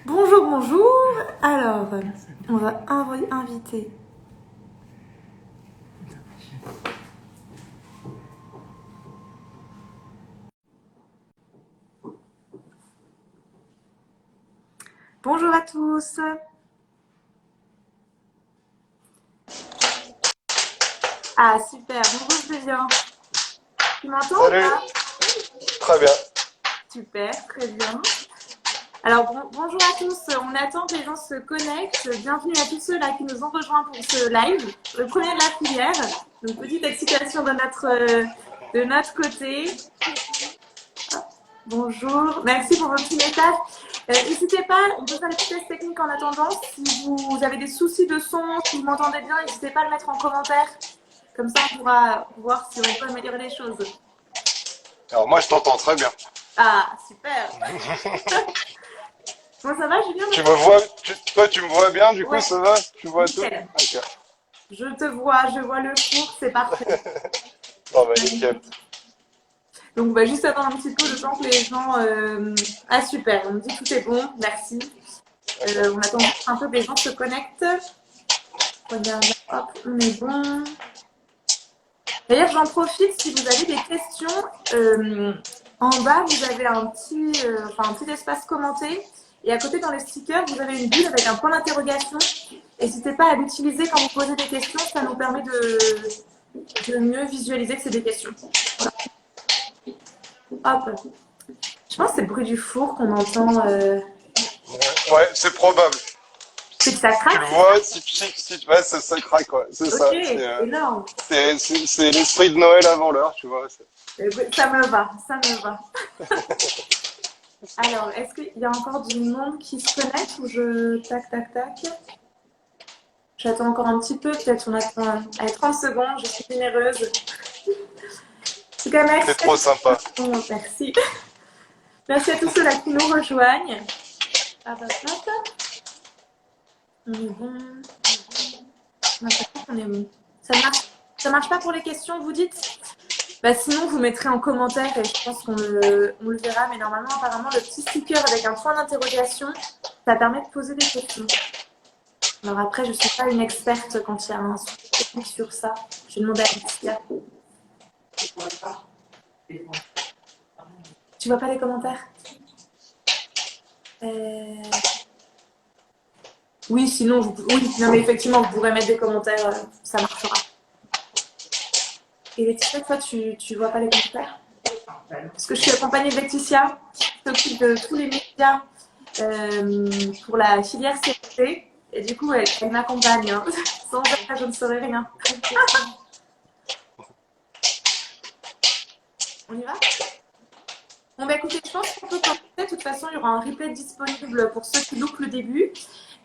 Bonjour, bonjour. Alors, on va inviter. Bonjour à tous. Ah, super. Bonjour, Julien. Tu m'entends ou Salut, pas? très bien. Super, très bien. Alors, bonjour à tous. On attend que les gens se connectent. Bienvenue à tous ceux là qui nous ont rejoints pour ce live, le premier de la filière. Donc, petite excitation de notre côté. Bonjour, merci pour vos petits messages. N'hésitez pas, on peut faire des petits tests techniques en attendant. Si vous avez des soucis de son, si vous m'entendez bien, n'hésitez pas à le mettre en commentaire. Comme ça, on pourra voir si on peut améliorer les choses. Alors moi je t'entends très bien. Ah, super. Bon, ça va, Julien? Tu me vois, toi tu me vois bien du coup Ouais, ça va? Tu vois tout? nickel. Ok. Je te vois, je vois le cours, c'est parfait. Bon bah nickel. Donc, bah, juste attendre un petit peu le temps que les gens... Ah, super, on me dit tout est bon, merci. On attend juste un peu que les gens se connectent. Regarde, hop, on est bon. D'ailleurs, j'en profite si vous avez des questions. En bas, vous avez un petit espace commenté. Et à côté, dans les stickers, vous avez une bulle avec un point d'interrogation. N'hésitez pas à l'utiliser quand vous posez des questions. Ça nous permet de mieux visualiser que c'est des questions. Voilà. Hop. Je pense que c'est le bruit du four qu'on entend. Ouais, c'est probable. C'est que ça Tu craque, le c'est ça? vois, ouais, ça craque, ouais, c'est Ok, ça. énorme. C'est l'esprit de Noël avant l'heure, tu vois. Ça me va, ça me va. Alors, est-ce qu'il y a encore du monde qui se connecte ou je... Tac, tac, tac. J'attends encore un petit peu, peut-être on attend allez, 30 secondes, je suis généreuse. En tout cas, T'es merci à trop sympa. merci. Merci à tous ceux-là qui nous rejoignent. Hop, hop, hop. On est bon. On a l'impression qu'on est bon. Ça marche pas pour les questions, vous dites? Bah, sinon, vous mettrez en commentaire et je pense on le verra. Mais normalement, apparemment, le petit sticker avec un point d'interrogation, ça permet de poser des questions. Alors après, je ne suis pas une experte quand il y a un souci technique sur ça. Je vais demander à Laetitia. Tu vois pas les commentaires? Oui, sinon, oui, non, mais effectivement, vous pourrez mettre des commentaires, ça marchera. Et Laetitia, toi, tu vois pas les commentaires? Parce que je suis accompagnée de Laetitia, qui s'occupe de tous les médias pour la filière CRT. Et du coup, elle m'accompagne. Hein. Sans elle, je ne saurais rien. On y va? Bon, bah écoutez, je pense qu'on peut commencer. De toute façon, il y aura un replay disponible pour ceux qui loupent le début.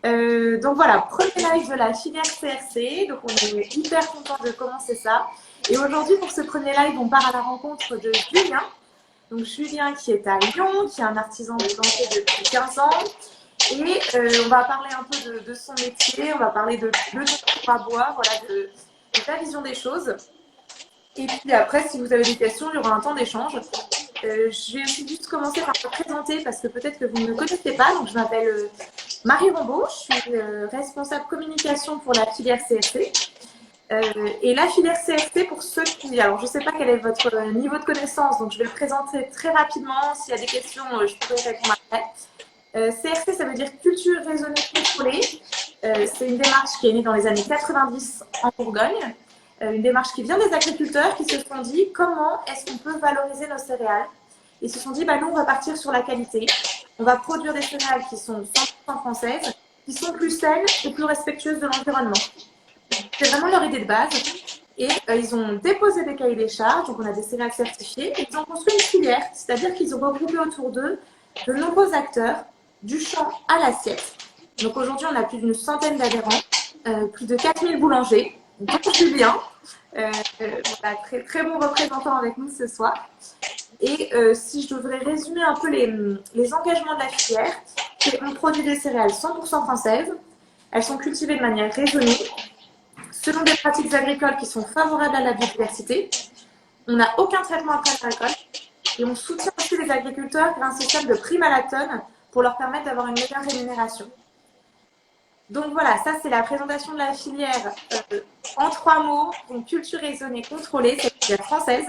Donc voilà, premier live de la filière CRC. Donc on est hyper content de commencer ça. Et aujourd'hui, pour ce premier live, on part à la rencontre de Julien. Donc Julien qui est à Lyon, qui est un artisan boulanger depuis 15 ans. Et on va parler un peu de son métier, on va parler de le à boire, voilà, de sa vision des choses. Et puis après, si vous avez des questions, il y aura un temps d'échange. Je vais aussi juste commencer par me présenter parce que peut-être que vous ne me connaissez pas. Donc, je m'appelle Marie Rambaud, je suis responsable communication pour la filière CFC. Et la filière CFC, pour ceux qui... Alors, je ne sais pas quel est votre niveau de connaissance, donc je vais le présenter très rapidement. S'il y a des questions, je pourrai répondre après. CFC, ça veut dire culture raisonnée contrôlée. C'est une démarche qui est née dans les années 90 en Bourgogne. Une démarche qui vient des agriculteurs qui se sont dit comment est-ce qu'on peut valoriser nos céréales. Ils se sont dit, bah, nous, on va partir sur la qualité. On va produire des céréales qui sont 100% françaises, qui sont plus saines et plus respectueuses de l'environnement. C'est vraiment leur idée de base. Et ils ont déposé des cahiers des charges, donc on a des céréales certifiées, et ils ont construit une filière, c'est-à-dire qu'ils ont regroupé autour d'eux de nombreux acteurs, du champ à l'assiette. Donc aujourd'hui, on a plus d'une centaine d'adhérents, plus de 4000 boulangers, dont Julien, voilà, très, très bon représentant avec nous ce soir. Et si je devrais résumer un peu les engagements de la filière, c'est on produit des céréales 100% françaises, elles sont cultivées de manière raisonnée, selon des pratiques agricoles qui sont favorables à la biodiversité. On n'a aucun traitement après la récolte et on soutient aussi les agriculteurs grâce à un système de prime à la tonne pour leur permettre d'avoir une meilleure rémunération. Donc voilà, ça c'est la présentation de la filière en 3 mots, donc culture raisonnée contrôlée, c'est la filière française.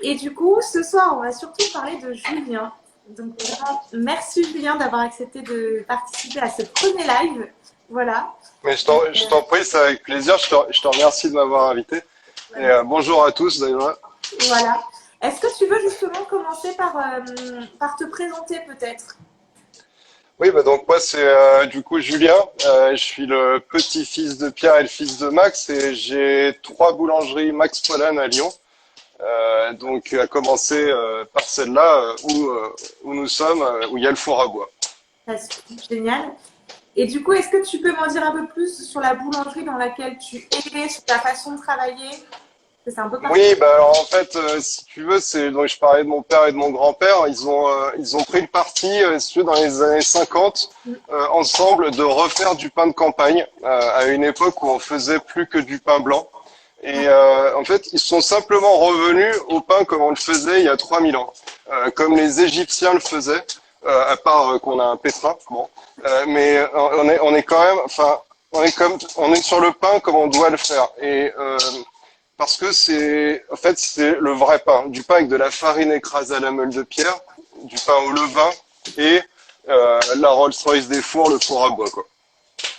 Et du coup, ce soir, on va surtout parler de Julien. Donc vraiment, merci Julien d'avoir accepté de participer à ce premier live. Voilà. Mais je t'en prie, c'est avec plaisir. Je te remercie de m'avoir invité. Et bonjour à tous d'ailleurs. Voilà. Est-ce que tu veux justement commencer par te présenter peut-être? Oui, bah donc moi c'est du coup Julien. Je suis le petit-fils de Pierre et le fils de Max et j'ai 3 boulangeries Max Pollan à Lyon. Donc à commencer par celle-là où nous sommes, où il y a le four à bois. Ah, génial. Et du coup, est-ce que tu peux m'en dire un peu plus sur la boulangerie dans laquelle tu es, sur ta façon de travailler? C'est un peu Oui, particulier. bah alors en fait, si tu veux, c'est donc je parlais de mon père et de mon grand-père. Ils ont pris le parti, si tu veux, dans les années 50, ensemble, de refaire du pain de campagne à une époque où on faisait plus que du pain blanc. Et en fait, ils sont simplement revenus au pain comme on le faisait il y a 3000 ans, comme les Égyptiens le faisaient, à part qu'on a un pétrin. Bon, mais on est quand même, enfin, on est sur le pain comme on doit le faire. Et parce que en fait, c'est le vrai pain. Du pain avec de la farine écrasée à la meule de pierre, du pain au levain et la Rolls-Royce des fours, le four à bois, quoi.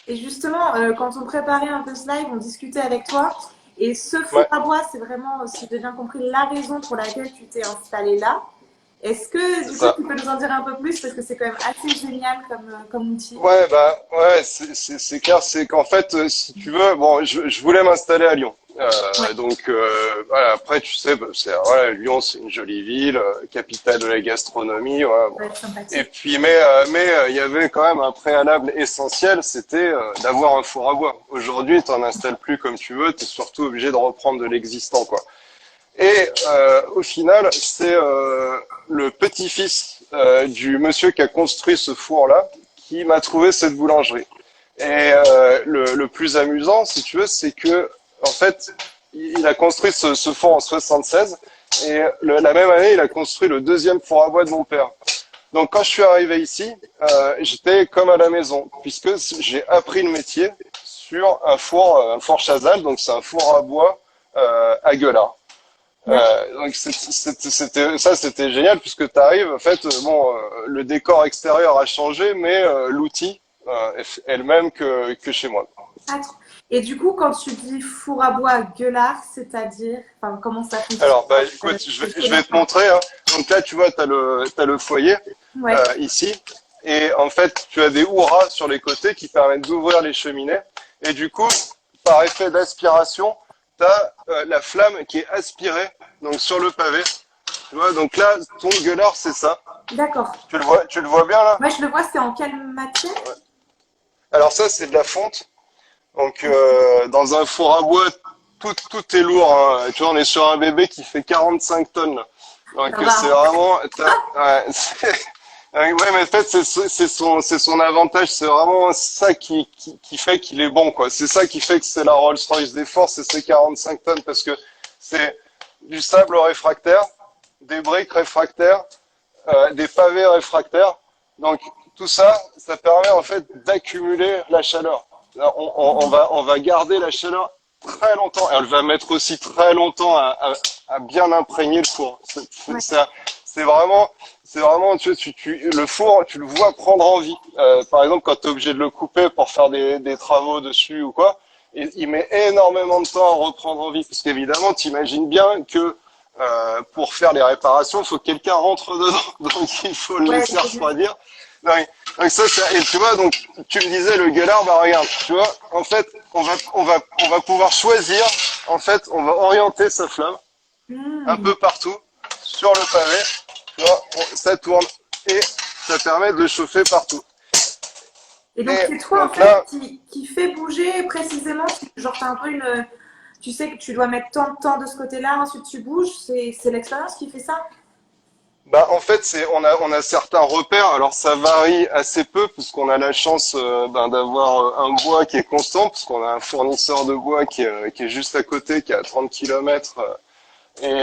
Et justement, quand on préparait un peu ce live, on discutait avec toi. Et ce four Ouais. à bois, c'est vraiment, si j'ai bien compris, la raison pour laquelle tu t'es installé là. Est-ce que C'est du coup, ça. tu peux nous en dire un peu plus parce que c'est quand même assez génial comme outil. Ouais, bah, ouais, c'est clair, c'est qu'en fait, si tu veux, bon, je voulais m'installer à Lyon. Ouais, Donc, voilà, après, tu sais, bah, voilà, Lyon, c'est une jolie ville, capitale de la gastronomie, ouais, ça bon. va être Et sympathique. puis, il y avait quand même un préalable essentiel, c'était d'avoir un four à bois. Aujourd'hui, t'en installes plus comme tu veux, t'es surtout obligé de reprendre de l'existant, quoi. Et au final, c'est le petit-fils du monsieur qui a construit ce four-là qui m'a trouvé cette boulangerie. Et le plus amusant, si tu veux, c'est que en fait, il a construit ce four en 76 et la même année, il a construit le deuxième four à bois de mon père. Donc quand je suis arrivé ici, j'étais comme à la maison puisque j'ai appris le métier sur un four Chazal, donc c'est un four à bois à gueulard. D'accord. Donc c'était génial puisque tu arrives, en fait, bon, le décor extérieur a changé, mais l'outil est le même que chez moi. Et du coup, quand tu dis four à bois gueulard, c'est-à-dire, enfin, comment ça fonctionne? Alors, bah, écoute, je vais te montrer, hein. Donc là, tu vois, t'as le foyer Ouais, ici, et en fait, tu as des houras sur les côtés qui permettent d'ouvrir les cheminées, et du coup, par effet d'aspiration, tu as la flamme qui est aspirée donc sur le pavé. Tu vois, donc là, ton gueulard, c'est ça. d'accord. Tu le vois bien là? Moi, je le vois, c'est en quelle matière? Alors ça, c'est de la fonte. Donc dans un four à bois, tout est lourd, hein. Tu vois, on est sur un bébé qui fait 45 tonnes, là. Donc Ça va, c'est hein. vraiment, ouais, ouais, mais en fait c'est son avantage, c'est vraiment ça qui fait qu'il est bon, quoi. C'est ça qui fait que c'est la Rolls-Royce des forces, c'est ces 45 tonnes parce que c'est du sable réfractaire, des briques réfractaires, des pavés réfractaires. Donc tout ça, ça permet en fait d'accumuler la chaleur. On va garder la chaleur très longtemps. Elle va mettre aussi très longtemps à bien imprégner le four. Ouais. C'est vraiment, le four, tu le vois prendre en vie. Par exemple, quand tu es obligé de le couper pour faire des travaux dessus ou quoi, il met énormément de temps à reprendre en vie. Parce qu'évidemment, tu imagines bien que pour faire les réparations, il faut que quelqu'un rentre dedans. Donc, il faut le Ouais, laisser refroidir. Donc et tu vois, donc tu me disais le gueulard, bah regarde, tu vois, en fait, on va pouvoir choisir, en fait, on va orienter sa flamme un Hmm. peu partout sur le pavé, tu vois, ça tourne et ça permet de le chauffer partout. Et donc, Et c'est toi, en donc fait, là, qui fait bouger précisément, genre, t'as un peu une. Tu sais que tu dois mettre tant de temps de ce côté-là, ensuite tu bouges, c'est l'expérience qui fait ça? bah en fait, on a certains repères. Alors ça varie assez peu puisqu'on a la chance d'avoir un bois qui est constant, puisqu'on a un fournisseur de bois qui est juste à côté, qui est à 30 kilomètres. Et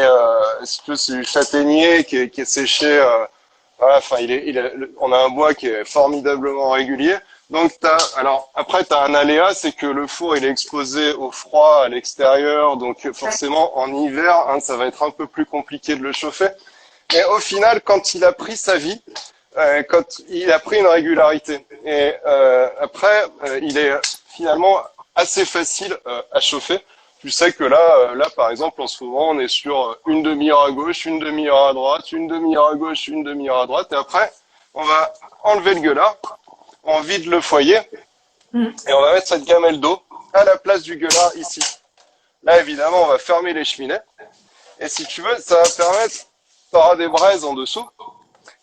si tu veux, c'est du châtaignier qui est séché Voilà, enfin, on a un bois qui est formidablement régulier. Donc, alors, après, tu as un aléa, c'est que le four, il est exposé au froid à l'extérieur. Donc, forcément, en hiver, hein, ça va être un peu plus compliqué de le chauffer. Mais au final, quand il a pris sa vie, quand il a pris une régularité. Et après, il est finalement assez facile à chauffer. Tu sais que là, par exemple, en ce moment, on est sur une demi-heure à gauche, une demi-heure à droite, une demi-heure à gauche, une demi-heure à droite. Et après, on va enlever le gueulard, on vide le foyer Mm. et on va mettre cette gamelle d'eau à la place du gueulard ici. Là, évidemment, on va fermer les cheminées. Et si tu veux, ça va permettre, tu auras des braises en dessous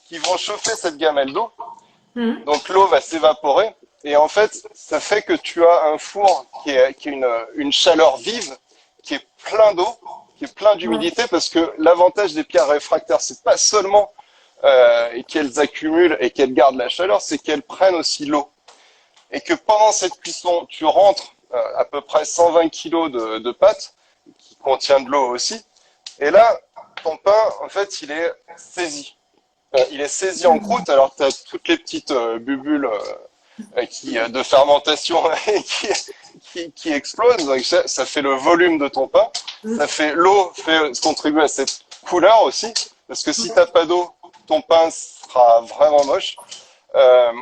qui vont chauffer cette gamelle d'eau. Mm. Donc l'eau va s'évaporer et en fait, ça fait que tu as un four qui est une chaleur vive, qui est plein d'eau, qui est plein Ouais. d'humidité, parce que l'avantage des pierres réfractaires, c'est pas seulement qu'elles accumulent et qu'elles gardent la chaleur, c'est qu'elles prennent aussi l'eau. Et que pendant cette cuisson, tu rentres à peu près 120 kilos de pâte, qui contient de l'eau aussi, et là, ton pain, en fait, il est saisi en croûte, alors tu as toutes les petites bulles de fermentation qui explosent. Donc ça fait le volume de ton pain. Mm. Ça fait l'eau fait contribue à cette couleur aussi, parce que si t'as pas d'eau, ton pain sera vraiment moche. Euh,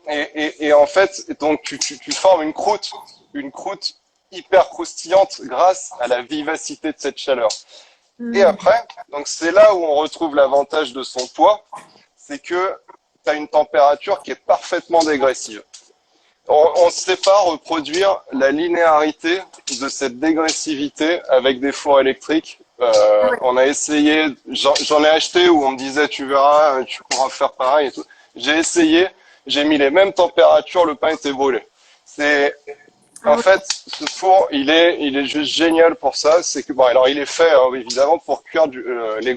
et en fait, donc tu formes une croûte hyper croustillante grâce à la vivacité de cette chaleur. Et Mm. après, donc c'est là où on retrouve l'avantage de son poids, c'est que tu as une température qui est parfaitement dégressive. On ne sait pas reproduire la linéarité de cette dégressivité avec des fours électriques. Ah ouais. On a essayé, j'en ai acheté où on me disait tu verras, tu pourras faire pareil et tout. J'ai essayé, j'ai mis les mêmes températures, le pain était brûlé. C'est Ah En ouais. fait, ce four, il est juste génial pour ça. C'est que bon, alors il est fait hein, évidemment pour cuire les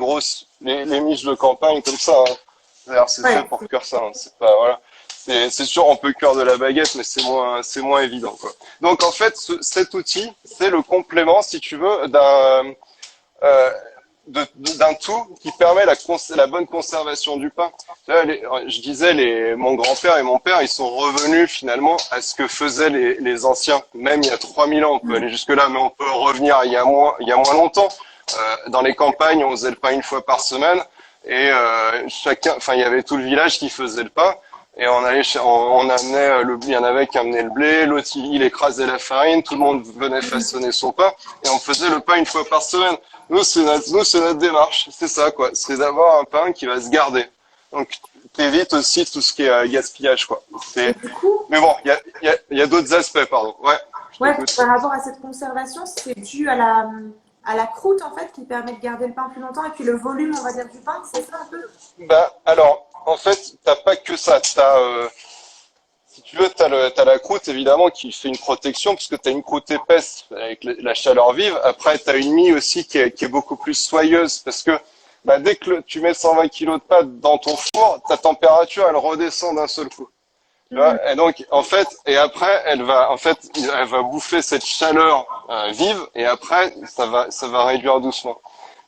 miches de campagne comme ça. Hein. D'ailleurs, c'est fait Ouais. pour cuire ça. Hein. C'est pas voilà. C'est sûr, on peut cuire de la baguette, mais c'est moins évident quoi. Donc en fait, cet outil, c'est le complément, si tu veux, euh, d'un tout qui permet la bonne conservation du pain. Je disais, mon grand-père et mon père, ils sont revenus finalement à ce que faisaient les anciens. Même il y a 3000 ans, on peut Mm. aller jusque-là, mais on peut revenir il y a moins longtemps. Dans les campagnes, on faisait le pain une fois par semaine et il y avait tout le village qui faisait le pain. Et on amenait il y en avait qui amenaient le blé, l'autre il écrasait la farine, tout le monde venait façonner son pain et on faisait le pain une fois par semaine. Nous, c'est notre démarche. C'est ça, quoi. C'est d'avoir un pain qui va se garder. Donc, t'évites aussi tout ce qui est gaspillage, quoi. Et du coup, Mais bon, il y a d'autres aspects, pardon. Ouais, je ouais, t'écoute. par rapport à cette conservation, c'est dû à la croûte en fait qui permet de garder le pain plus longtemps et puis le volume, on va dire, du pain, c'est ça un peu? Bah, alors, en fait, t'as pas que ça. Si tu veux, t'as la croûte, évidemment, qui fait une protection, parce que t'as une croûte épaisse avec la chaleur vive. Après, t'as une mie aussi qui est beaucoup plus soyeuse, parce que bah, dès que tu mets 120 kilos de pâte dans ton four, ta température, elle redescend d'un seul coup. Tu vois, Mm. et donc, en fait, et après, elle va bouffer cette chaleur vive, et après, ça va réduire doucement.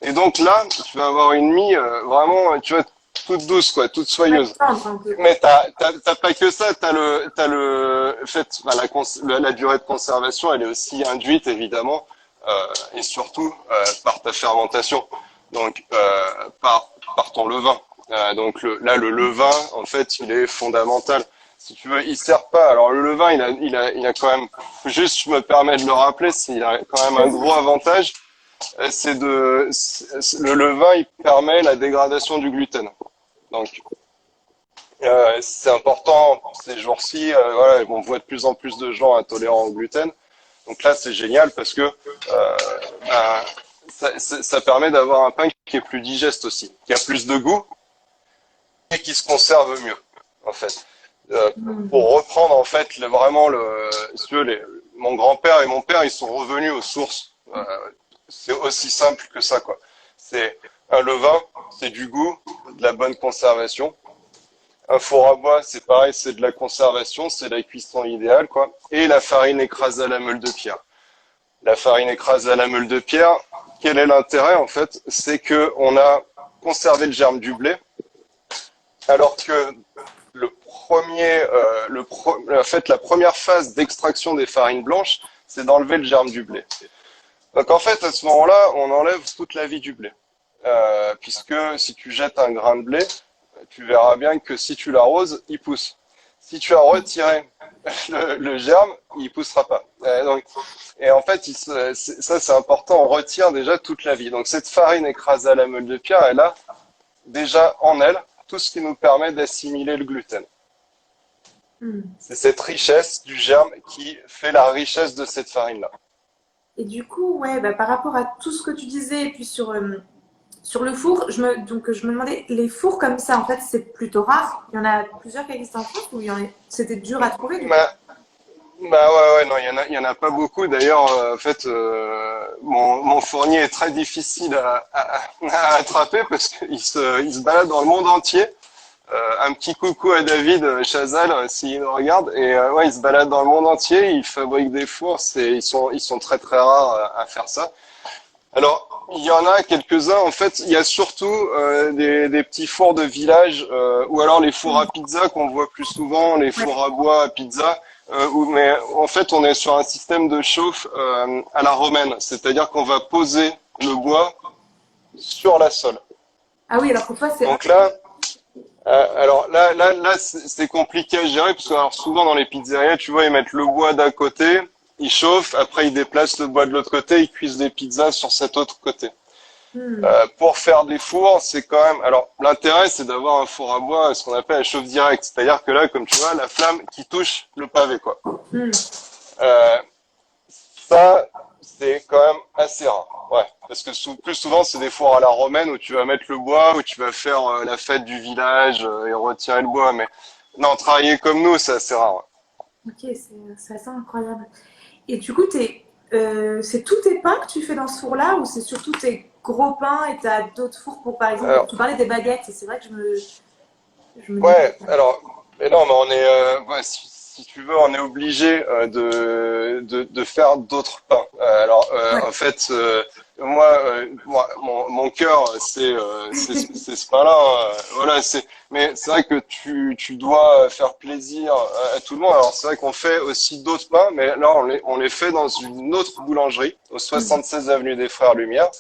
Et donc là, tu vas avoir une mie vraiment, tu vois, toute douce, quoi, toute Ouais, soyeuse. tendre un peu. Mais t'as pas que ça, t'as le fait, bah, la durée de conservation, elle est aussi induite évidemment, et surtout par ta fermentation, donc par ton levain. Là, le levain, en fait, il est fondamental. Si tu veux, il sert pas. Alors le levain, il a quand même, juste, je me permets de le rappeler, il a quand même un gros avantage, le levain, il permet la dégradation du gluten. Donc c'est important ces jours-ci. Voilà, on voit de plus en plus de gens intolérants au gluten. Donc là, c'est génial parce que ben, ça permet d'avoir un pain qui est plus digeste aussi, qui a plus de goût et qui se conserve mieux, en fait. Mm. Pour reprendre en fait vraiment si tu veux, mon grand-père et mon père, ils sont revenus aux sources. C'est aussi simple que ça, quoi. C'est un levain, c'est du goût, de la bonne conservation. Un four à bois, c'est pareil, c'est de la conservation, c'est la cuisson idéale, quoi. Et la farine écrasée à la meule de pierre. La farine écrasée à la meule de pierre, quel est l'intérêt, en fait? C'est que on a conservé le germe du blé, Alors que en fait, la première phase d'extraction des farines blanches, c'est d'enlever le germe du blé. Donc en fait, à ce moment-là, on enlève toute la vie du blé. Puisque si tu jettes un grain de blé, tu verras bien que si tu l'arroses, il pousse. Si tu as retiré le germe, il poussera pas. Et en fait, ça c'est important, on retire déjà toute la vie. Donc cette farine écrasée à la meule de pierre, elle a déjà en elle tout ce qui nous permet d'assimiler le gluten. Hmm. C'est cette richesse du germe qui fait la richesse de cette farine-là. Et du coup, ouais, bah, par rapport à tout ce que tu disais, et puis sur le four, donc, je me demandais, les fours comme ça, en fait, c'est plutôt rare. Il y en a plusieurs qui existent en France ou c'était dur à trouver du coup? Bah, Bah ouais, ouais, non, il y en a pas beaucoup. D'ailleurs, en fait, mon fournier est très difficile à attraper parce il se balade dans le monde entier. Un petit coucou à David Chazal, s'il nous regarde. Et ouais, il se balade dans le monde entier. Il fabrique des fours. Ils sont très très rares à faire ça. Alors, il y en a quelques-uns. En fait, il y a surtout des petits fours de village ou alors les fours à pizza qu'on voit plus souvent, les Ouais. fours à bois à pizza. Mais en fait, on est sur un système de chauffe à la romaine, c'est-à-dire qu'on va poser le bois sur la sole. Ah oui, alors pour toi, c'est. Donc là, là, c'est compliqué à gérer parce que alors, souvent dans les pizzerias, tu vois, ils mettent le bois d'un côté, ils chauffent, après ils déplacent le bois de l'autre côté, ils cuisent des pizzas sur cet autre côté. Hmm. Pour faire des fours, c'est quand même. Alors, l'intérêt, c'est d'avoir un four à bois, ce qu'on appelle à chauffe directe, c'est-à-dire que là, comme tu vois, la flamme qui touche le pavé, quoi. Hmm. Euh, Ça, c'est quand même assez rare. Ouais, parce que plus souvent, c'est des fours à la romaine où tu vas mettre le bois, où tu vas faire la fête du village et retirer le bois. Mais non, travailler comme nous, c'est assez rare. Ouais. Ok, c'est assez incroyable. Et du coup, c'est tous tes pains que tu fais dans ce four-là ou c'est surtout tes gros pains et tu as d'autres fours pour, par exemple, Alors, tu parlais des baguettes et c'est vrai que je me disais. ouais, alors, mais non, mais on est, ouais, si tu veux, on est obligé de faire d'autres pains. Ouais. En fait, mon cœur, c'est ce pain-là. Voilà, mais c'est vrai que tu dois faire plaisir à tout le monde. Alors, c'est vrai qu'on fait aussi d'autres pains, mais là, on les fait dans une autre boulangerie, au Hmm. 76 avenue des Frères Lumière.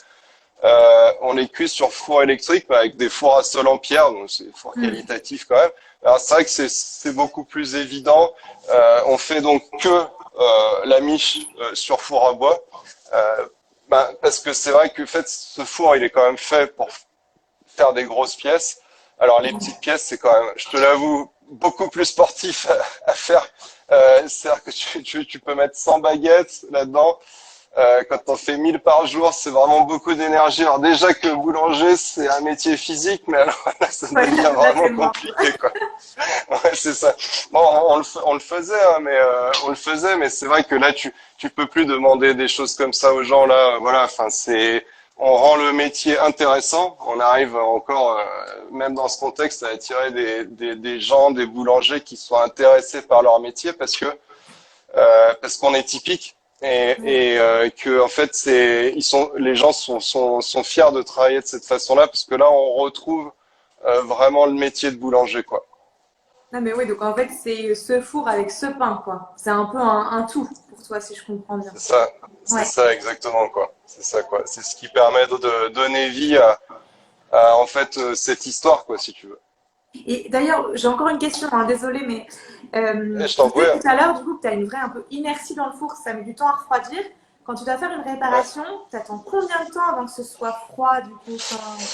On les cuit sur four électrique, mais avec des fours à sol en pierre, donc c'est des fours Hmm. qualitatifs quand même. Alors c'est vrai que c'est beaucoup plus évident. On fait donc que la miche sur four à bois, parce que c'est vrai que en fait, ce four il est quand même fait pour faire des grosses pièces. Alors les petites pièces c'est quand même, je te l'avoue, beaucoup plus sportif à faire. C'est-à-dire que tu peux mettre 100 baguettes là-dedans. Quand on fait 1000 par jour, c'est vraiment beaucoup d'énergie. Alors déjà que boulanger, c'est un métier physique, mais alors là, ça Ouais, devient là, c'est vraiment mort. compliqué, quoi. Ouais, c'est ça. Bon, on le faisait, hein, on le faisait, mais c'est vrai que là, tu peux plus demander des choses comme ça aux gens. Là, voilà. Enfin, on rend le métier intéressant. On arrive encore, même dans ce contexte, à attirer des gens, des boulangers qui sont intéressés par leur métier parce qu'on est typique que en fait les gens sont fiers de travailler de cette façon-là parce que là on retrouve vraiment le métier de boulanger quoi. Non, mais oui, donc en fait, c'est ce four avec ce pain, quoi. C'est un peu un tout pour toi, si je comprends bien. C'est Ouais. ça exactement quoi. C'est ça quoi. C'est ce qui permet de donner vie en fait cette histoire quoi si tu veux. Et d'ailleurs, j'ai encore une question, hein, désolée, mais Et je tu t'en prie. disais Hein. tout à l'heure, du coup, que tu as une vraie un peu inertie dans le four, ça met du temps à refroidir. Quand tu dois faire une Ouais. réparation, tu attends combien de temps avant que ce soit froid, du coup? Enfin,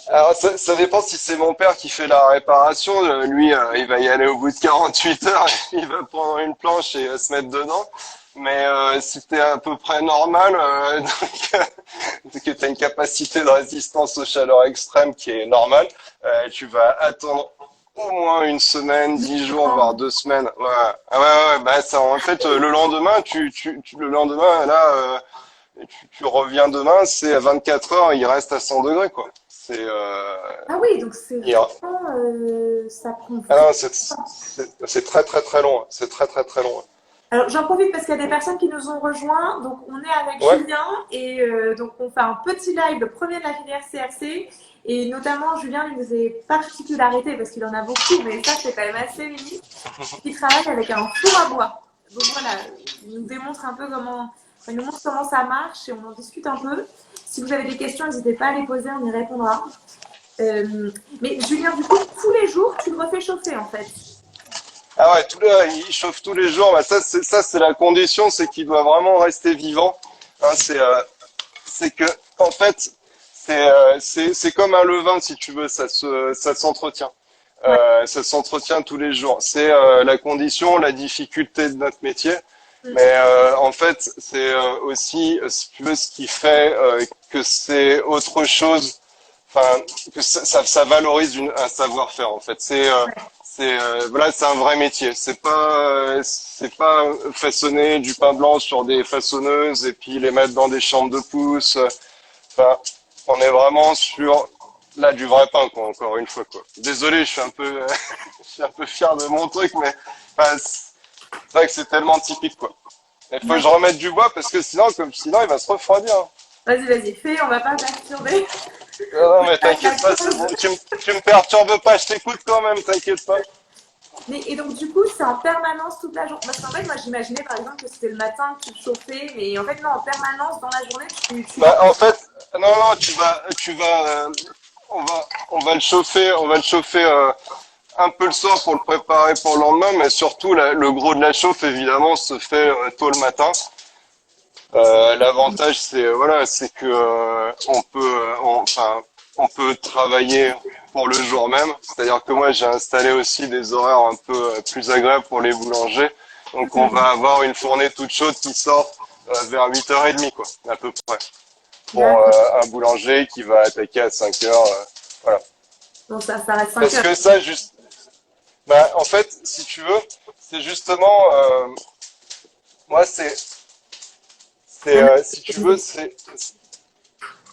Alors ça dépend si c'est mon père qui fait la réparation. Lui, il va y aller au bout de 48 heures. Il va prendre une planche et se mettre dedans. Mais si t'es à peu près normal, donc, que tu as une capacité de résistance aux chaleurs extrêmes qui est normale, tu vas attendre au moins une semaine, 10 jours, voire 2 semaines. Ouais, ah ouais, ouais, bah ça, en fait, le lendemain, le lendemain, là, tu reviens demain, c'est à 24 heures, il reste à 100 degrés, quoi. ah oui, donc c'est Il y a- vraiment, ça prend ah vraiment non, du temps. c'est très très très long. Hein. C'est très très très long. Hein. Alors, j'en profite parce qu'il y a des personnes qui nous ont rejoints. Donc, on est avec Ouais. Julien et donc on fait un petit live, le premier de la filière CRC. Et notamment, Julien, une de ses particularités, parce qu'il en a beaucoup, mais ça, c'est quand même assez unique, il travaille avec un four à bois. Donc voilà, il nous démontre un peu comment, enfin, il nous montre comment ça marche et on en discute un peu. Si vous avez des questions, n'hésitez pas à les poser, on y répondra. Mais Julien, du coup, tous les jours, tu le refais chauffer en fait. Ah ouais, il chauffe tous les jours. Bah, ça, c'est la condition, c'est qu'il doit vraiment rester vivant. Hein, c'est que, en fait, c'est comme un levain, si tu veux, ça s'entretient. Ouais. Ça s'entretient tous les jours. C'est la condition, la difficulté de notre métier. Mm. Mais en fait, c'est aussi, si tu veux, ce qui fait que c'est autre chose. Enfin, que ça valorise un savoir-faire. En fait, voilà, c'est un vrai métier. C'est pas façonner du pain blanc sur des façonneuses et puis les mettre dans des chambres de pousse. Enfin, on est vraiment sur là du vrai pain, quoi. Encore une fois, quoi. Désolé, je suis un peu, je suis un peu fier de mon truc, mais enfin, c'est vrai que c'est tellement typique, quoi. Il faut que je remette du bois parce que sinon, il va se refroidir. Hein. Vas-y, vas-y, fais, on va pas perturber Non, mais la t'inquiète pas, c'est bon. cause. Tu me perturbes pas, je t'écoute quand même, t'inquiète pas. Mais, et donc, du coup, c'est en permanence toute la journée. Parce qu'en fait, moi, j'imaginais par exemple que c'était le matin que tu te chauffais, mais en fait, non, en permanence dans la journée, tu Bah, vas. en fait, non, on va le chauffer un peu le soir pour le préparer pour le lendemain, mais surtout le gros de la chauffe évidemment se fait tôt le matin. L'avantage voilà, c'est que on peut travailler pour le jour même. C'est-à-dire que moi j'ai installé aussi des horaires un peu plus agréables pour les boulangers. Donc on va avoir une fournée toute chaude qui sort vers 8h30 quoi, à peu près. Pour D'accord. un boulanger qui va attaquer à 5h. Voilà. Donc, ça reste 5 Parce heures. que ça, juste, bah, en fait, si tu veux, c'est justement, moi, Ah, non, si tu veux, ah,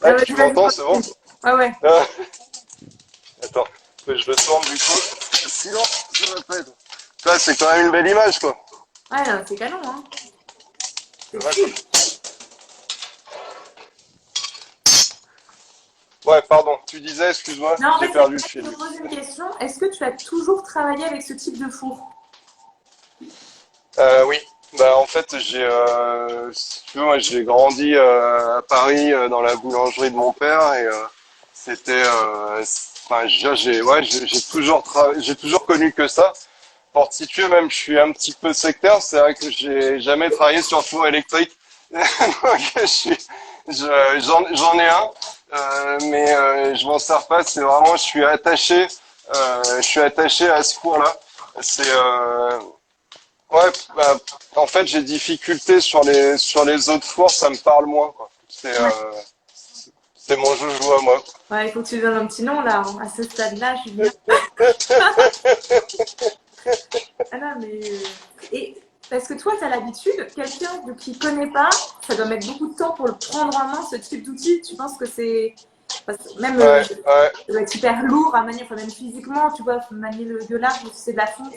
ah, vas-y, tu vas-y, m'entends, c'est bon? continue. Ouais, ouais. Ah, attends, que je le tourne du coup. Sinon, ça va pas être. Tu vois, c'est quand même une belle image, quoi. Ouais, non, c'est canon, hein. C'est C'est vachement. cool. Ouais, pardon, tu disais, excuse-moi, Non, en j'ai fait, c'est perdu le que je fil me du coup. pose une question. Est-ce que tu as toujours travaillé avec ce type de four? Oui, bah en fait si tu veux, moi j'ai grandi à Paris dans la boulangerie de mon père et c'était, enfin j'ai toujours connu que ça. Pour te situer même, je suis un petit peu sectaire, c'est vrai que j'ai jamais travaillé sur four électrique, donc j'en ai un, mais je m'en sers pas. C'est vraiment, je suis attaché à ce four-là. C'est Ouais, bah, en fait, j'ai difficulté sur les autres fours, ça me parle moins, quoi. Ouais. C'est mon joujou à moi. Ouais, il faut que tu lui donnes un petit nom, là. À ce stade-là, Julien. Ah non, mais. Et parce que toi, tu as l'habitude, quelqu'un qui connaît pas, ça doit mettre beaucoup de temps pour le prendre en main, ce type d'outil. Tu penses que c'est. Même, Ouais, ouais. ça doit être super lourd à manier, enfin, même physiquement, tu vois, manier le gueulard, c'est de la fonte.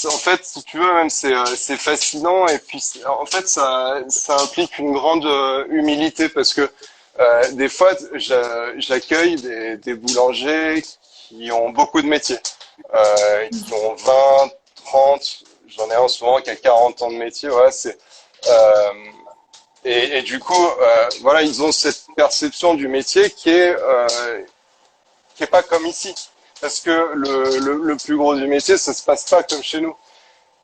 En fait, si tu veux, même c'est fascinant et puis en fait ça implique une grande humilité parce que des fois j'accueille des boulangers qui ont beaucoup de métiers, qui ont 20, 30, j'en ai un en ce moment qui a 40 ans de métier, ouais, euh, et du coup voilà, ils ont cette perception du métier qui est pas comme ici. Parce que le plus gros du métier, ça se passe pas comme chez nous.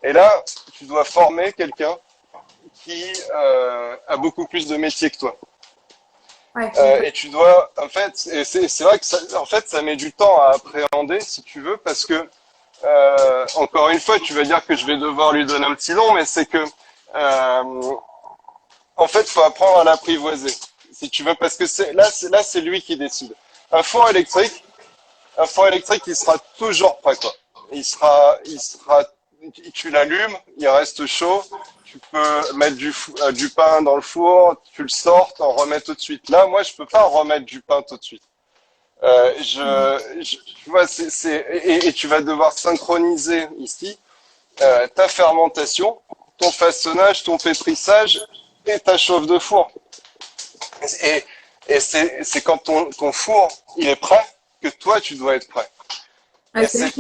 Et là, tu dois former quelqu'un qui a beaucoup plus de métier que toi. Ouais. Et tu dois, en fait, et c'est vrai que en fait, ça met du temps à appréhender, si tu veux, parce que encore une fois, tu vas dire que je vais devoir lui donner un petit nom, mais c'est que en fait, faut apprendre à l'apprivoiser, si tu veux, parce que là, c'est lui qui décide. Un four électrique, un four électrique, il sera toujours prêt, quoi. Tu l'allumes, il reste chaud, tu peux mettre du pain dans le four, tu le sors, t'en remets tout de suite. Là, moi, je peux pas remettre du pain tout de suite. Tu vois, et tu vas devoir synchroniser ici. ta fermentation, ton façonnage, ton pétrissage et ta chauffe de four. Et, et c'est quand ton four il est prêt que toi tu dois être prêt. Ouais, Et c'est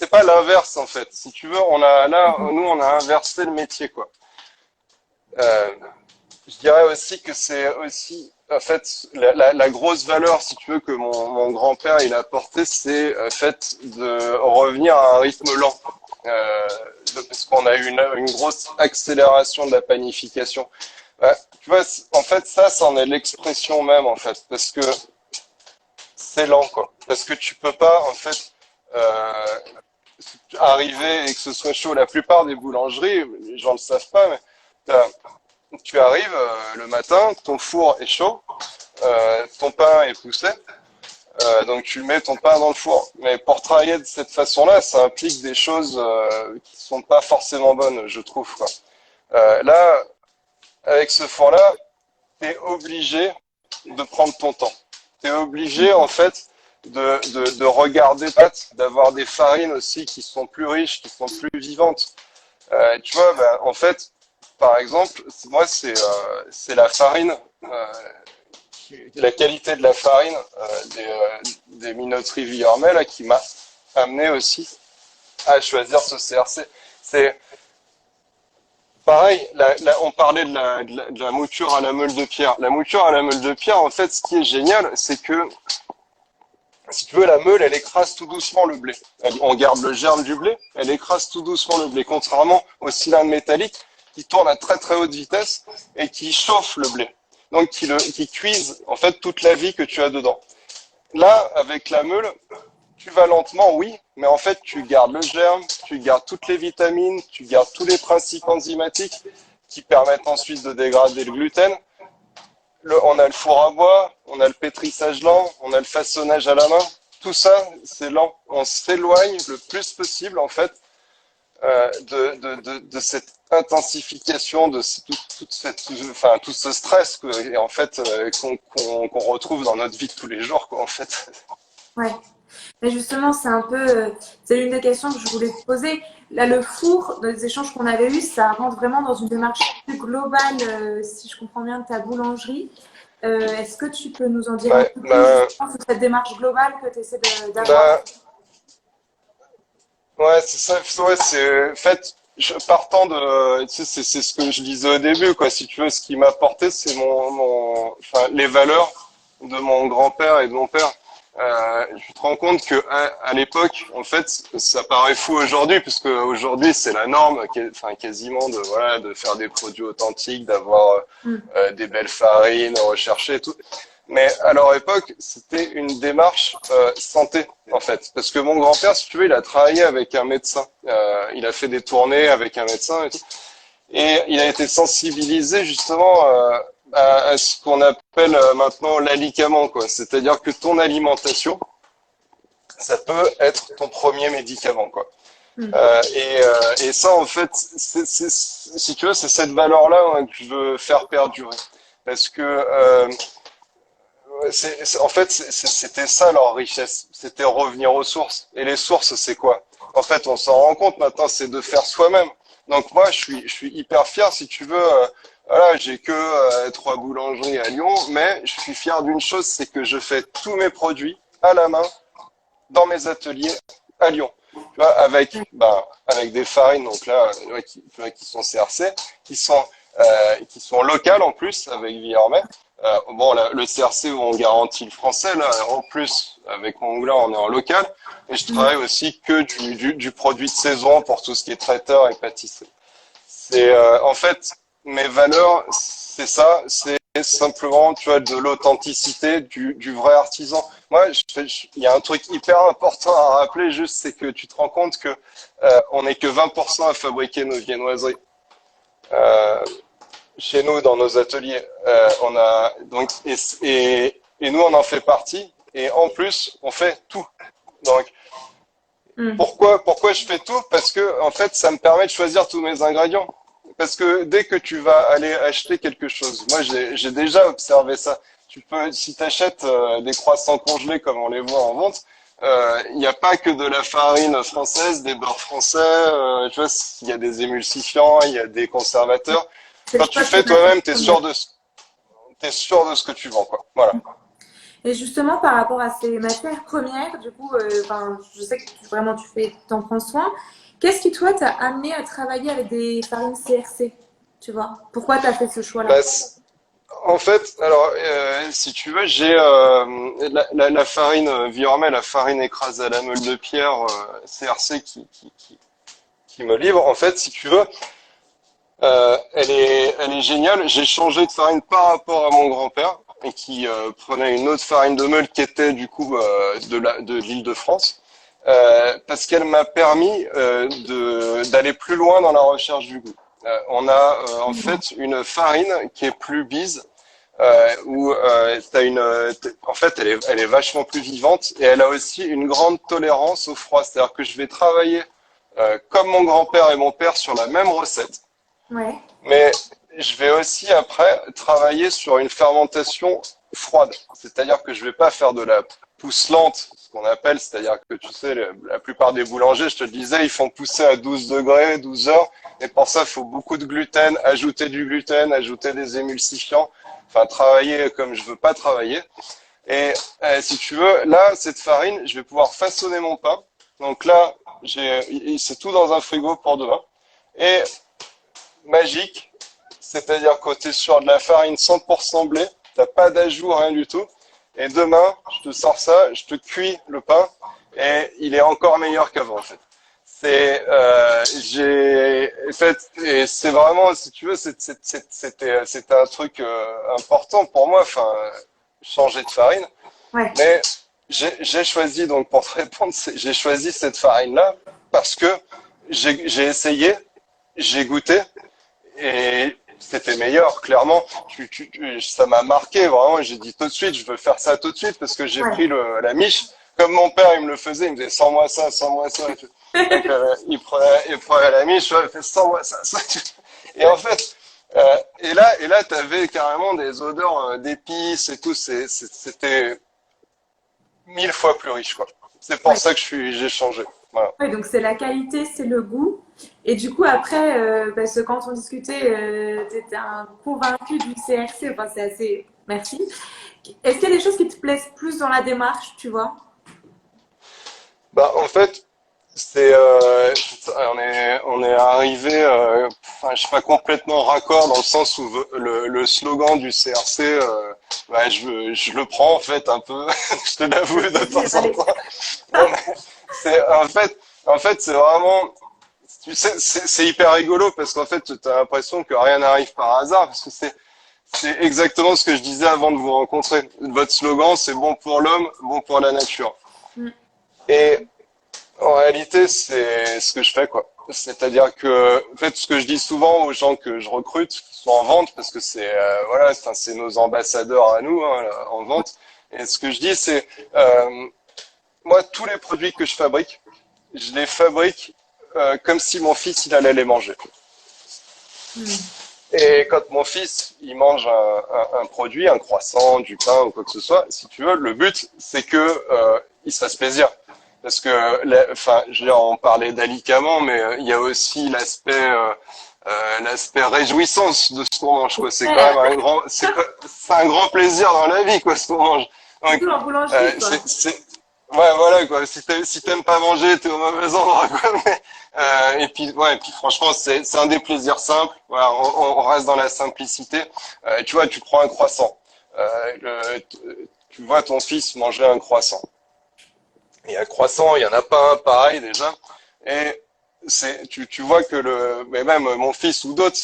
pas l'inverse en fait. Si tu veux, nous on a inversé le métier quoi. Euh, je dirais aussi que c'est aussi en fait la grosse valeur si tu veux que mon grand-père il a apporté, c'est fait de revenir à un rythme lent. Euh, parce qu'on a eu une grosse accélération de la panification. Ouais, tu vois, en fait, ça, c'en est l'expression même, en fait, parce que c'est lent, quoi. Parce que tu peux pas, en fait, euh, arriver et que ce soit chaud. La plupart des boulangeries, les gens ne le savent pas, mais tu arrives le matin, ton four est chaud, ton pain est poussé, donc tu mets ton pain dans le four. Mais pour travailler de cette façon-là, ça implique des choses qui sont pas forcément bonnes, je trouve, quoi. Là, avec ce four-là, tu es obligé de prendre ton temps. Tu es obligé, en fait, de regarder d'avoir des farines aussi qui sont plus riches, qui sont plus vivantes. Tu vois, ben, en fait, par exemple, moi, c'est la farine, la qualité de la farine des minoteries Vuillermet là, qui m'a amené aussi à choisir ce CRC. C'est pareil, on parlait de la mouture à la meule de pierre. La mouture à la meule de pierre, en fait, ce qui est génial, c'est que, si tu veux, la meule, elle écrase tout doucement le blé. On garde le germe du blé, elle écrase tout doucement le blé, contrairement au cylindre métallique qui tourne à très très haute vitesse et qui chauffe le blé. Donc, qui cuise, en fait, toute la vie que tu as dedans. Là, avec la meule, tu vas lentement, oui, mais en fait, tu gardes le germe, tu gardes toutes les vitamines, tu gardes tous les principes enzymatiques qui permettent ensuite de dégrader le gluten. On a le four à bois, on a le pétrissage lent, on a le façonnage à la main. Tout ça, c'est lent. On s'éloigne le plus possible, en fait, de cette intensification, tout ce stress, quoi, et en fait, qu'on retrouve dans notre vie de tous les jours, quoi, en fait. ouais. Mais justement, c'est l'une des questions que je voulais te poser. Là, le four, dans les échanges qu'on avait eus, ça rentre vraiment dans une démarche plus globale, si je comprends bien, de ta boulangerie. Est-ce que tu peux nous en dire un Ouais, peu plus justement sur cette démarche globale que tu essaies d'avoir? bah, ouais, c'est ça. Ouais, c'est, en fait, partant de, tu sais, c'est ce que je disais au début, quoi. Si tu veux, ce qui m'a apporté, c'est enfin, les valeurs de mon grand-père et de mon père. Tu te rends compte que à l'époque, en fait, ça paraît fou aujourd'hui, puisque aujourd'hui c'est la norme, enfin quasiment de faire des produits authentiques, d'avoir Mm. des belles farines recherchées et tout. Mais à leur époque, c'était une démarche santé en fait, parce que mon grand-père, si tu veux, il a travaillé avec un médecin, il a fait des tournées avec un médecin et tout. Et il a été sensibilisé justement à ce qu'on appelle maintenant l'alicament, quoi. C'est-à-dire que ton alimentation, ça peut être ton premier médicament, quoi. Mm. Et ça, en fait, si tu veux, c'est cette valeur-là hein, que je veux faire perdurer. Parce que en fait, c'était ça leur richesse. C'était revenir aux sources. Et les sources, c'est quoi? En fait, on s'en rend compte maintenant, c'est de faire soi-même. Donc moi, je suis hyper fier, si tu veux. Voilà, j'ai que 3 boulangeries à Lyon, mais je suis fier d'une chose, c'est que je fais tous mes produits à la main dans mes ateliers à Lyon. Tu vois, avec des farines, donc là, ouais, qui sont CRC, qui sont locales en plus, avec Villermet. Bon, le CRC, on garantit le français, là, en plus, avec mon moulin, on est en local. Et je travaille aussi que du produit de saison pour tout ce qui est traiteur et pâtisserie. C'est en fait mes valeurs, c'est ça, c'est simplement tu vois de l'authenticité du vrai artisan. Moi, il y a un truc hyper important à rappeler juste, c'est que tu te rends compte que on n'est que 20% à fabriquer nos viennoiseries. Euh, Chez nous, dans nos ateliers, on a donc et nous on en fait partie et en plus on fait tout. Donc Mm. pourquoi je fais tout? Parce que en fait, ça me permet de choisir tous mes ingrédients. Parce que dès que tu vas aller acheter quelque chose, moi j'ai déjà observé ça. Tu peux, si tu achètes des croissants congelés comme on les voit en vente, il n'y a pas que de la farine française, des beurres français, tu vois, il y a des émulsifiants, il y a des conservateurs. C'est le Quand tu choix de fais matière toi-même, première. t'es sûr de ce que tu vends, quoi. Voilà. Et justement, par rapport à ces matières premières, du coup, enfin, je sais que vraiment t'en prends soin. Qu'est-ce qui, toi, t'a amené à travailler avec des farines CRC? Tu vois? Pourquoi tu as fait ce choix-là? Bah, en fait, alors, si tu veux, j'ai la farine Viormet, la farine écrasée à la meule de pierre CRC qui me livre. En fait, si tu veux, elle est géniale. J'ai changé de farine par rapport à mon grand-père et qui prenait une autre farine de meule qui était du coup de l'Île-de-France parce qu'elle m'a permis d'aller plus loin dans la recherche du goût. On a en fait une farine qui est plus bise où en fait elle est vachement plus vivante et elle a aussi une grande tolérance au froid. C'est-à-dire que je vais travailler comme mon grand-père et mon père sur la même recette. Ouais. Mais je vais aussi après travailler sur une fermentation froide. C'est-à-dire que je vais pas faire de la pousse lente, ce qu'on appelle, c'est-à-dire que tu sais, la plupart des boulangers, je te le disais, ils font pousser à 12 degrés, 12 heures. Et pour ça, il faut beaucoup de gluten, ajouter du gluten, ajouter des émulsifiants. Enfin, travailler comme je veux pas travailler. Et si tu veux, là, cette farine, je vais pouvoir façonner mon pain. Donc là, c'est tout dans un frigo pour demain. Et magique, c'est-à-dire que tu es sur de la farine 100% blé, t'as pas d'ajout, rien du tout. Et demain, je te sors ça, je te cuis le pain et il est encore meilleur qu'avant en fait. J'ai en fait et c'est vraiment si tu veux c'était un truc important pour moi, enfin changer de farine. Ouais. Mais j'ai choisi donc pour te répondre, j'ai choisi cette farine là parce que j'ai essayé, j'ai goûté et c'était meilleur, clairement. Ça m'a marqué, vraiment. J'ai dit tout de suite, je veux faire ça tout de suite parce que j'ai Ouais. pris la miche. Comme mon père, il me le faisait, il me disait, sors-moi ça, sors-moi ça. Et tout. Donc, il prenait la miche, ouais, il fait, sors-moi ça, ça. Et en fait, et là, t'avais carrément des odeurs d'épices et tout. C'était 1000 fois plus riche, quoi. C'est pour Ouais. ça que j'ai changé. Voilà. Ouais, donc c'est la qualité, c'est le goût. Et du coup, après, parce que quand on discutait, tu étais un convaincu du CRC, enfin, c'est assez. Merci. Est-ce qu'il y a des choses qui te plaisent plus dans la démarche, tu vois? Bah, en fait, on est arrivé, enfin, je suis pas complètement raccord dans le sens où le slogan du CRC, bah, je le prends en fait un peu, je te l'avoue de Vas-y, temps en allez. temps. Non, mais en fait, c'est vraiment, tu sais, c'est hyper rigolo parce qu'en fait, tu as l'impression que rien n'arrive par hasard parce que c'est exactement ce que je disais avant de vous rencontrer. Votre slogan, c'est bon pour l'homme, bon pour la nature. Mm. Et en réalité, c'est ce que je fais, quoi. C'est-à-dire que, en fait, ce que je dis souvent aux gens que je recrute, qui sont en vente, parce que voilà, enfin, c'est nos ambassadeurs à nous, hein, en vente. Et ce que je dis, c'est, moi, tous les produits que je fabrique, je les fabrique comme si mon fils, il allait les manger. Mm. Et quand mon fils, il mange un produit, un croissant, du pain ou quoi que ce soit, si tu veux, le but, c'est que il se fasse plaisir. Parce que, enfin, je veux dire, on parlait d'alicament, mais il y a aussi l'aspect réjouissance de ce qu'on mange, quoi. C'est quand même Ouais, c'est un grand plaisir dans la vie, quoi, ce qu'on mange. Donc, surtout en boulangerie, quoi. ouais, voilà, quoi. Si t'aimes pas manger, t'es au mauvais endroit, quoi. Mais, et puis, ouais, et puis franchement, c'est un des plaisirs simples. Voilà, on reste dans la simplicité. Tu vois, tu prends un croissant. Tu vois ton fils manger un croissant. Et un croissant, il y en a pas un pareil déjà. Et tu vois que mais même mon fils ou d'autres,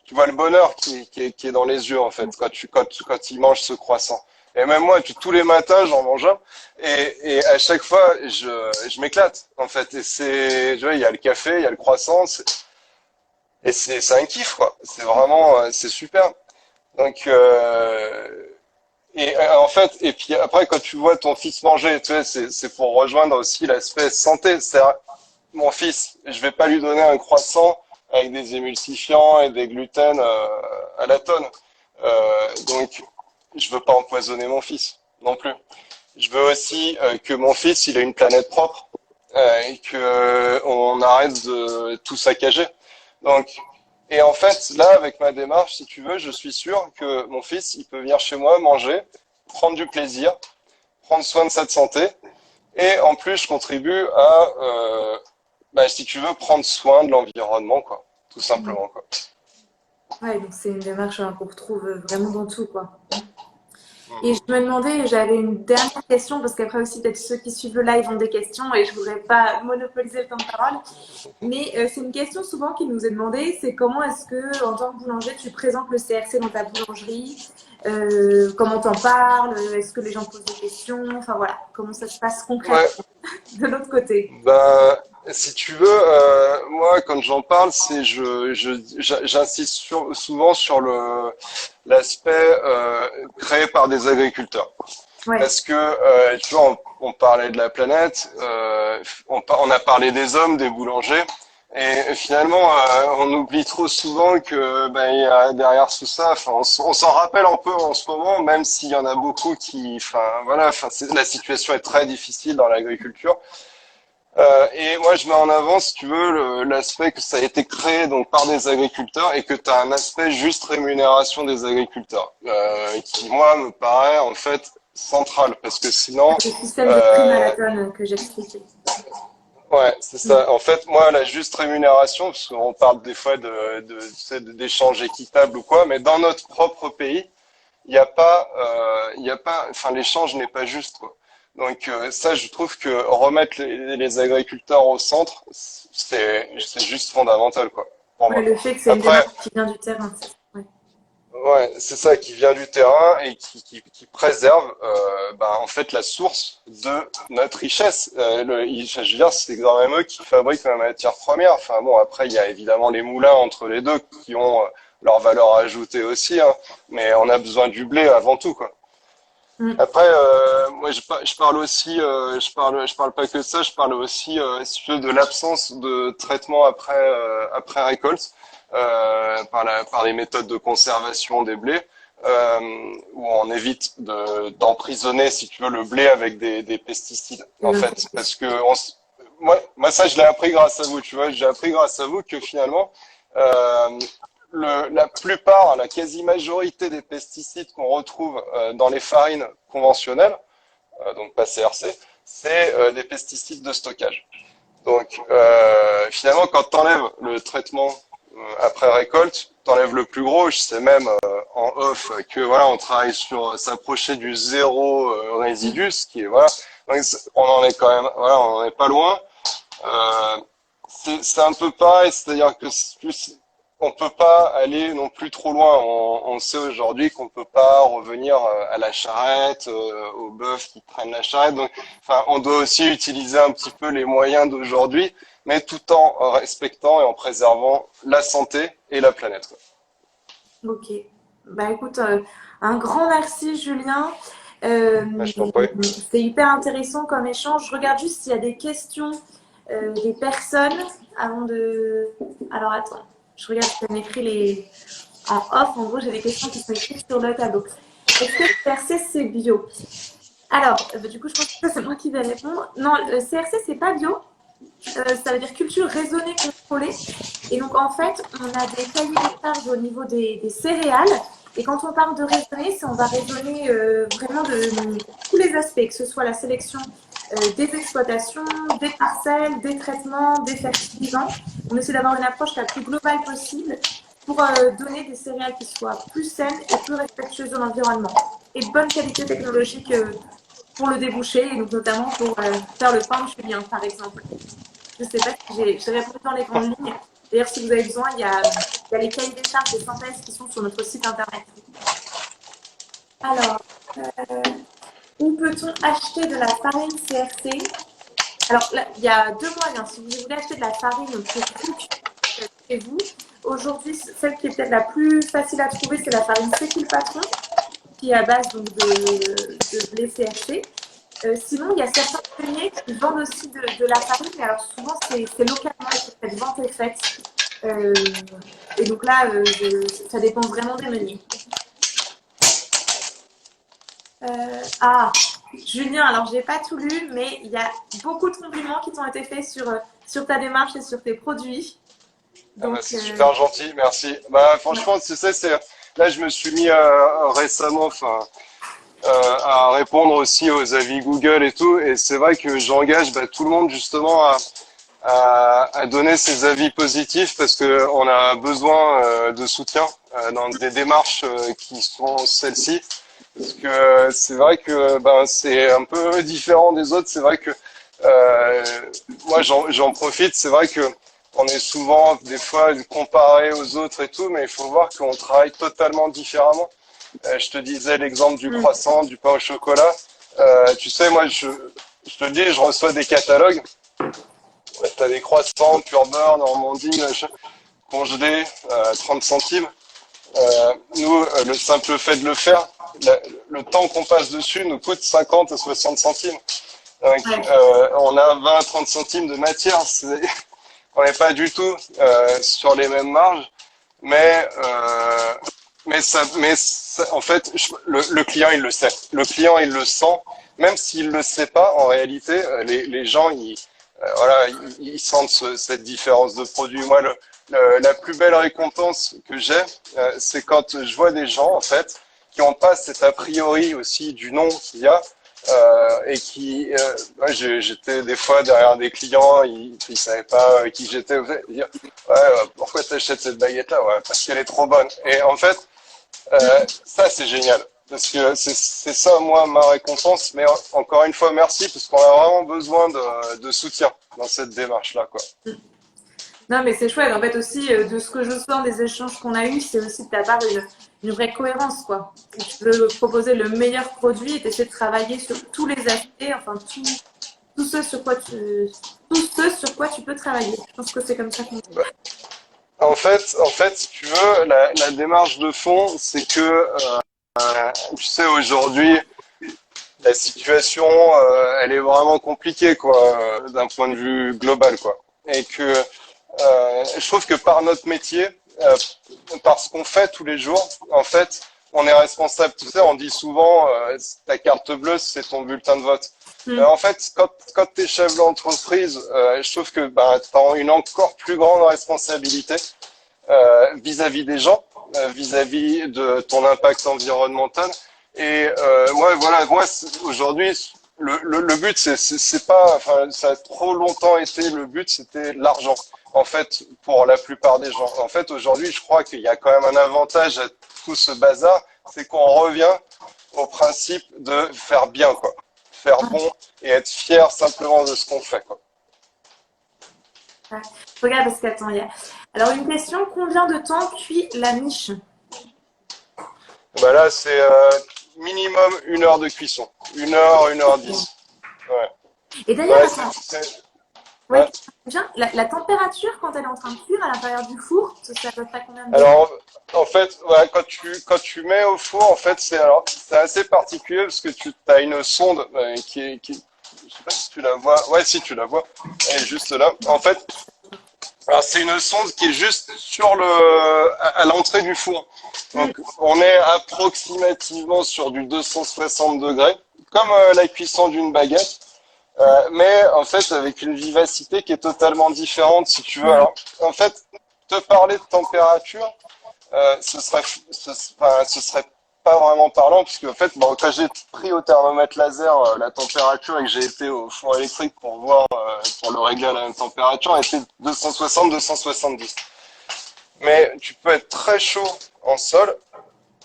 tu vois le bonheur qui est dans les yeux en fait quand il mange ce croissant. Et même moi, tous les matins, j'en mange un. Et à chaque fois, je m'éclate en fait. Et tu vois, il y a le café, il y a le croissant, et c'est un kiff quoi. C'est vraiment, c'est super. Donc en fait, et puis après, quand tu vois ton fils manger, tu sais, c'est pour rejoindre aussi l'aspect santé. C'est mon fils, je vais pas lui donner un croissant avec des émulsifiants et des gluten à la tonne. Donc, je veux pas empoisonner mon fils non plus. Je veux aussi que mon fils, il ait une planète propre et que on arrête de tout saccager. Donc, et en fait, là, avec ma démarche, si tu veux, je suis sûr que mon fils, il peut venir chez moi manger, prendre du plaisir, prendre soin de sa santé, et en plus, je contribue à, si tu veux, prendre soin de l'environnement, quoi, tout simplement, quoi. Ouais, donc c'est une démarche qu'on retrouve vraiment dans tout, quoi. Et je me demandais, j'avais une dernière question, parce qu'après aussi, peut-être ceux qui suivent le live ont des questions et je voudrais pas monopoliser le temps de parole. Mais c'est une question souvent qui nous est demandée, c'est comment est-ce que, en tant que boulanger, tu présentes le CRC dans ta boulangerie, comment t'en parles, est-ce que les gens posent des questions, enfin voilà, comment ça se passe Ouais, concrètement de l'autre côté. ben, si tu veux, moi, quand j'en parle, c'est j'insiste souvent sur l'aspect créé par des agriculteurs. Ouais, Parce que, tu vois, on parlait de la planète, on a parlé des hommes, des boulangers, et finalement, on oublie trop souvent que ben, il y a derrière tout ça, enfin, on s'en rappelle un peu en ce moment, même s'il y en a beaucoup qui, enfin, voilà, enfin, la situation est très difficile dans l'agriculture. Et moi, je mets en avant, si tu veux, l'aspect que ça a été créé donc par des agriculteurs et que tu as un aspect juste rémunération des agriculteurs, qui moi me paraît en fait central, parce que sinon, le système de prime à la euh, tonne que j'expliquais. ouais, c'est ça. En fait, moi, la juste rémunération, parce qu'on parle des fois tu sais, d'échanges équitables ou quoi, mais dans notre propre pays, il y a pas, enfin, l'échange n'est pas juste, quoi. Donc ça, je trouve que remettre les agriculteurs au centre, c'est juste fondamental, quoi, pour Ouais, moi. le fait que c'est une Après, démarche qui vient du terrain, c'est ça. Ouais. ouais, c'est ça qui vient du terrain et qui préserve, en fait, la source de notre richesse. Je veux dire, c'est quand même eux qui fabriquent la matière première. Enfin bon, après, il y a évidemment les moulins entre les deux qui ont leur valeur ajoutée aussi, hein, mais on a besoin du blé avant tout, quoi. Mm. Après, moi, je parle aussi, je parle pas que de ça, je parle aussi, si tu veux, de l'absence de traitement après récolte, par les méthodes de conservation des blés, où on évite d'emprisonner, si tu veux, le blé avec des pesticides, Les en fait, insectes. parce que moi, ça, je l'ai appris grâce à vous, tu vois, j'ai appris grâce à vous que finalement, euh, la plupart, la quasi-majorité des pesticides qu'on retrouve dans les farines conventionnelles, donc pas CRC, c'est des pesticides de stockage. Donc finalement, quand tu enlèves le traitement après récolte, tu enlèves le plus gros. Je sais même en off que voilà, on travaille sur s'approcher du zéro résidu, ce qui est voilà. Donc, on en est quand même, voilà, on en est pas loin. Euh, c'est un peu pareil, c'est-à-dire que on peut pas aller non plus trop loin. On sait aujourd'hui qu'on peut pas revenir à la charrette, au bœuf qui traîne la charrette. Donc, enfin, on doit aussi utiliser un petit peu les moyens d'aujourd'hui, mais tout en respectant et en préservant la santé et la planète, quoi. Ok. Bah écoute, un grand merci Julien. Ouais, Euh, je t'en prie. c'est hyper intéressant comme échange. Je regarde juste s'il y a des questions des personnes avant de. Alors attends, je regarde si on écrit les. En off, en gros, j'ai des questions qui sont écrites sur le tableau. Est-ce que le CRC c'est bio? Alors, du coup, je pense que c'est moi qui vais répondre. Non, le CRC c'est pas bio. Ça veut dire culture raisonnée contrôlée. Et donc, en fait, on a des cahiers des charges au niveau des céréales. Et quand on parle de raisonner, c'est on va raisonner vraiment de tous les aspects, que ce soit la sélection des exploitations, des parcelles, des traitements, des fertilisants. On essaie d'avoir une approche la plus globale possible pour donner des céréales qui soient plus saines et plus respectueuses de l'environnement et de bonne qualité technologique pour le débouché et donc notamment pour faire le pain de Julien, par exemple. Je ne sais pas si j'ai répondu dans les grandes lignes. D'ailleurs, si vous avez besoin, il y a les cahiers des charges des synthèses qui sont sur notre site internet. Alors, où peut-on acheter de la farine CRC? Alors, là, il y a deux moyens. Si vous voulez acheter de la farine pour vous, chez vous, aujourd'hui, celle qui est peut-être la plus facile à trouver, c'est la farine C'est le patron, qui est à base donc, de blé CRC. Sinon, il y a certains meuniers qui vendent aussi de la farine, mais alors souvent, c'est localement que cette vente est faite. Et donc là, ça dépend vraiment des meuniers. Ah, Julien, alors j'ai pas tout lu, mais il y a beaucoup de compliments qui t'ont été faits sur ta démarche et sur tes produits. Ah bah, Donc, c'est super gentil, merci. Bah ouais. franchement, tu sais, là je me suis mis récemment, à répondre aussi aux avis Google et tout, et c'est vrai que j'engage tout le monde justement à donner ses avis positifs parce que on a besoin de soutien dans des démarches qui sont celles-ci. Parce que c'est vrai que c'est un peu différent des autres. C'est vrai que euh, moi j'en profite. C'est vrai que on est souvent des fois comparé aux autres et tout, mais il faut voir qu'on travaille totalement différemment. Je te disais l'exemple du Mm. croissant, du pain au chocolat. Tu sais, moi je te dis, je reçois des catalogues. Ouais, t'as des croissants, pur beurre, Normandie, machin, congelés, 30 centimes. Nous, le simple fait de le faire, le temps qu'on passe dessus nous coûte 50 à 60 centimes. Donc, Ouais. on a 20 à 30 centimes de matière. On n'est pas du tout sur les mêmes marges, mais en fait, le client il le sait. Le client il le sent, même s'il le sait pas. En réalité, les gens voilà, ils sentent cette différence de produit. Moi, la plus belle récompense que j'ai, c'est quand je vois des gens en fait qui ont pas cet a priori aussi du nom qu'il y a. Et qui, ouais, j'étais des fois derrière des clients, ils savaient pas qui j'étais. Ils disaient, ouais, pourquoi t'achètes cette baguette-là? Ouais, parce qu'elle est trop bonne. Et en fait, ça c'est génial. Parce que c'est ça, moi, ma récompense. Mais encore une fois, merci, parce qu'on a vraiment besoin de soutien dans cette démarche-là, quoi. Non, mais c'est chouette. En fait, aussi, de ce que je sens des échanges qu'on a eus, c'est aussi de ta part une vraie cohérence, quoi. Et tu veux proposer le meilleur produit et tu essaies de travailler sur tous les aspects, enfin, tout ce sur quoi tout ce sur quoi tu peux travailler. Je pense que c'est comme ça qu'on. En fait, si tu veux, la démarche de fond, c'est que, tu sais, aujourd'hui, la situation, elle est vraiment compliquée, quoi, d'un point de vue global, quoi. Et que je trouve que par notre métier, par ce qu'on fait tous les jours, en fait, on est responsable. Tu sais, on dit souvent, ta carte bleue, c'est ton bulletin de vote. Mm. En fait, quand tu es chef d'entreprise, je trouve que tu as une encore plus grande responsabilité vis-à-vis des gens, vis-à-vis de ton impact environnemental. Et moi, voilà, moi aujourd'hui, le but, c'est pas, enfin, ça a trop longtemps été le but, c'était l'argent. En fait, pour la plupart des gens. En fait, aujourd'hui, je crois qu'il y a quand même un avantage à tout ce bazar, c'est qu'on revient au principe de faire bien, quoi, faire bon et être fier simplement de ce qu'on fait, quoi. Ouais. Regarde, parce qu'attends, il y a. Alors, une question, combien de temps cuit la miche? Bah là, c'est minimum 1 heure de cuisson, 1 heure, 1 heure 10. Ouais. Et d'ailleurs, Ouais, attends, ouais, ouais. bien, la température quand elle est en train de cuire à l'intérieur du four, ça doit faire combien de degrés? Alors, en fait, ouais, quand tu mets au four, en fait, c'est assez particulier parce que tu as une sonde je sais pas si tu la vois. Ouais, si tu la vois, elle est juste là. En fait, alors c'est une sonde qui est juste sur à l'entrée du four. Mm. Donc, on est approximativement sur du 260 degrés, comme la cuisson d'une baguette. Mais en fait avec une vivacité qui est totalement différente si tu veux. Ouais. Alors en fait, te parler de température, ce serait pas vraiment parlant puisque en fait bon, quand j'ai pris au thermomètre laser la température et que j'ai été au four électrique pour voir pour le régler à la même température, elle était 260-270. Mais tu peux être très chaud en sol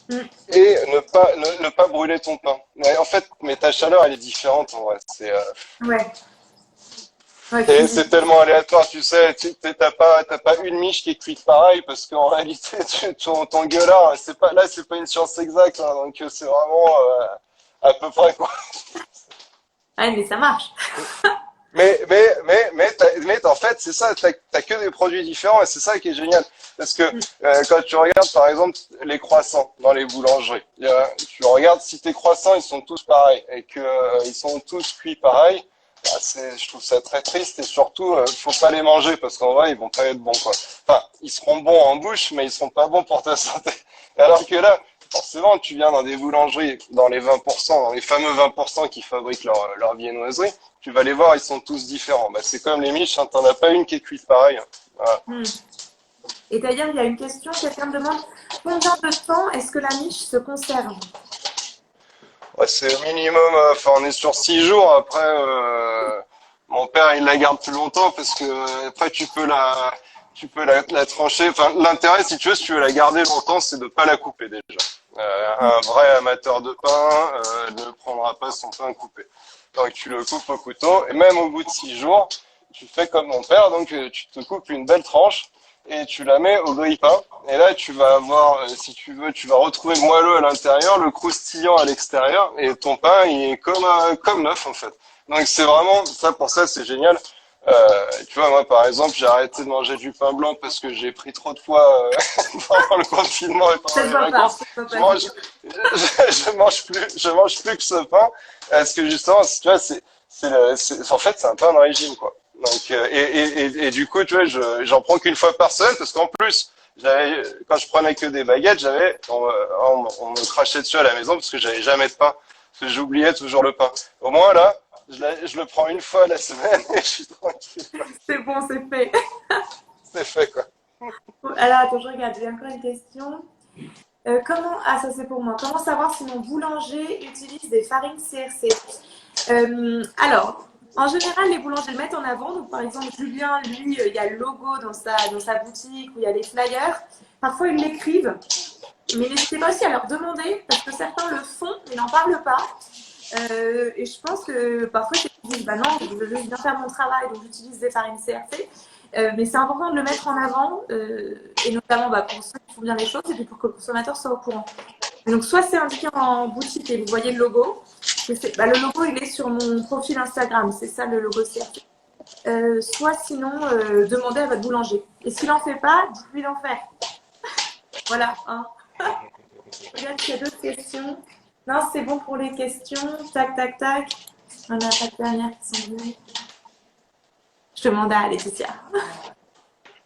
Mm. et ne pas brûler ton pain. Mais en fait, mais ta chaleur elle est différente en vrai. Ouais. Ouais, C'est physique. tellement aléatoire, tu sais, t'as pas une miche qui est cuite pareil parce qu'en réalité, ton gueulard, c'est pas une science exacte, hein, donc c'est vraiment à peu près quoi. Ouais, mais ça marche. Mais en fait, c'est ça, t'as que des produits différents et c'est ça qui est génial. Parce que Mm. quand tu regardes par exemple les croissants dans les boulangeries, tu regardes si tes croissants ils sont tous pareils et que ils sont tous cuits pareil, je trouve ça très triste et surtout faut pas les manger parce qu'en vrai ils vont pas être bons quoi. Enfin, ils seront bons en bouche mais ils seront pas bons pour ta santé. Alors que là, forcément, tu viens dans des boulangeries, dans les 20%, dans les fameux 20% qui fabriquent leur viennoiserie, tu vas les voir, ils sont tous différents. Bah, c'est comme les miches, hein, t'en as pas une qui est cuite pareil. Voilà. Hmm. Et d'ailleurs, il y a une question, quelqu'un me demande combien de temps est-ce que la miche se conserve? Ouais, c'est au minimum, enfin, on est sur 6 jours. Après, mon père, il la garde plus longtemps parce que après, tu peux la trancher. Enfin, l'intérêt, si tu veux, si tu veux la garder longtemps, c'est de pas la couper déjà. Un vrai amateur de pain ne prendra pas son pain coupé. Donc, tu le coupes au couteau et même au bout de 6 jours, tu fais comme mon père. Donc, tu te coupes une belle tranche et tu la mets au grille-pain. Et là, tu vas avoir, si tu veux, tu vas retrouver moelleux à l'intérieur, le croustillant à l'extérieur, et ton pain, il est comme neuf, en fait. Donc, c'est vraiment, ça, pour ça, c'est génial. Tu vois, moi, par exemple, j'ai arrêté de manger du pain blanc parce que j'ai pris trop de fois pendant le confinement et Ça pendant se les voit pas, vacances. ça se voit Je pas du mange, tout. je mange plus que ce pain parce que justement, tu vois, en fait, c'est un pain de régime, quoi. Donc, et du coup, tu vois, j'en prends qu'une fois par semaine parce qu'en plus, quand je prenais que des baguettes, on me crachait dessus à la maison parce que j'avais jamais de pain, parce que j'oubliais toujours le pain. Au moins là, je le prends une fois la semaine et je suis tranquille. C'est bon, c'est fait. C'est fait, quoi. Alors, attends, je regarde, j'ai encore une question. Ah, ça c'est pour moi. Comment savoir si mon boulanger utilise des farines CRC? Alors, en général, les boulangers le mettent en avant. Donc, par exemple, Julien, lui, il y a le logo dans sa boutique où il y a les flyers. Parfois, ils l'écrivent. Mais n'hésitez pas aussi à leur demander parce que certains le font mais n'en parlent pas. Et je pense que parfois, ils disent bah non, je veux juste bien faire mon travail, donc j'utilise des farines CRC. Mais c'est important de le mettre en avant, et notamment bah, pour ceux qui font bien les choses et puis pour que le consommateur soit au courant. Donc, soit c'est indiqué en boutique et vous voyez le logo. Le logo, il est sur mon profil Instagram, c'est ça le logo CRC. Soit sinon, demandez à votre boulanger. Et s'il n'en fait pas, dites-lui d'en faire. Voilà. Hein. Regarde s'il y a d'autres questions. Non, c'est bon pour les questions. Tac, tac, tac. On n'a pas de dernière qui sont venues. Je demande à Laetitia.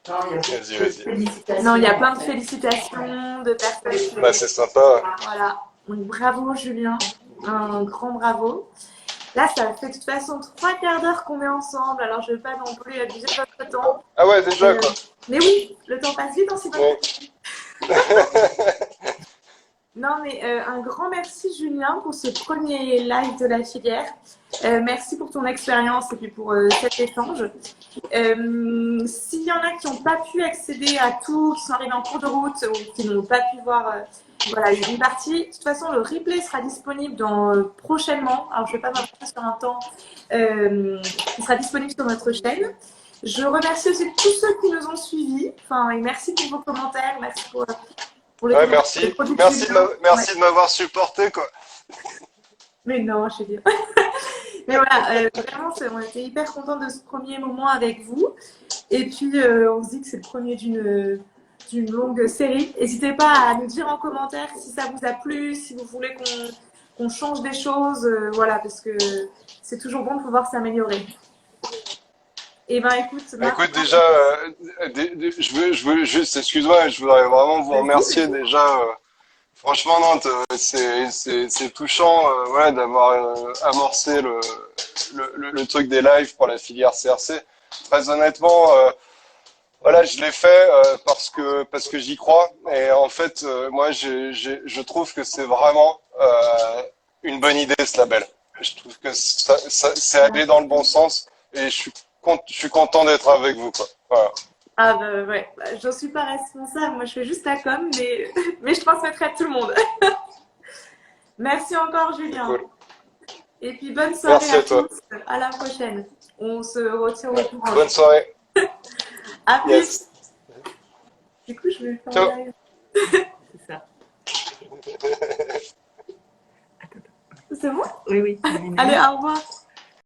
Vas-y, vas-y. Non, il y a plein de félicitations de personnes. Bah, c'est sympa. Voilà. Donc, bravo, Julien. Un grand bravo. Là, ça fait de toute façon 3 quarts d'heure qu'on est ensemble. Alors, je ne vais pas non plus abuser de votre temps. Ah ouais, déjà, quoi. Mais oui, le temps passe vite en si bonne Ouais. Non, mais un grand merci, Julien, pour ce premier live de la filière. Merci pour ton expérience et puis pour cet échange. S'il y en a qui n'ont pas pu accéder à tout, qui sont arrivés en cours de route ou qui n'ont pas pu voir voilà, une partie, de toute façon, le replay sera disponible prochainement. Alors, je ne vais pas m'avancer sur un temps. Il sera disponible sur notre chaîne. Je remercie aussi tous ceux qui nous ont suivis. Enfin, et merci pour vos commentaires. Merci pour les Ouais, commentaires, merci. les produits Merci Julien. merci Ouais. de m'avoir supporté, quoi. Mais non, je sais bien. Mais voilà, vraiment, on était hyper contents de ce premier moment avec vous. Et puis, on se dit que c'est le premier d'une longue série. N'hésitez pas à nous dire en commentaire si ça vous a plu, si vous voulez qu'on change des choses. Voilà, parce que c'est toujours bon de pouvoir s'améliorer. Et ben écoute, Écoute, déjà, je veux juste, excuse-moi, je voudrais vraiment vous remercier vas-y. déjà. Franchement, non, c'est touchant, voilà, d'avoir amorcé le truc des lives pour la filière CRC. Très honnêtement, voilà, je l'ai fait parce que j'y crois. Et en fait, moi, je trouve que c'est vraiment une bonne idée ce label. Je trouve que c'est allé dans le bon sens et je suis content d'être avec vous, quoi. Voilà. Ah bah ouais, bah, j'en suis pas responsable, moi je fais juste la com, mais, mais je transmettrai à tout le monde. Merci encore C'est Julien. cool. Et puis bonne soirée Merci à à toi. tous, à la prochaine. On se retient au Ouais. courant. Bonne soirée. À plus. Yes. Du coup, je vais le faire Ciao. en live. C'est ça. C'est bon? Oui, oui. Allez, au revoir.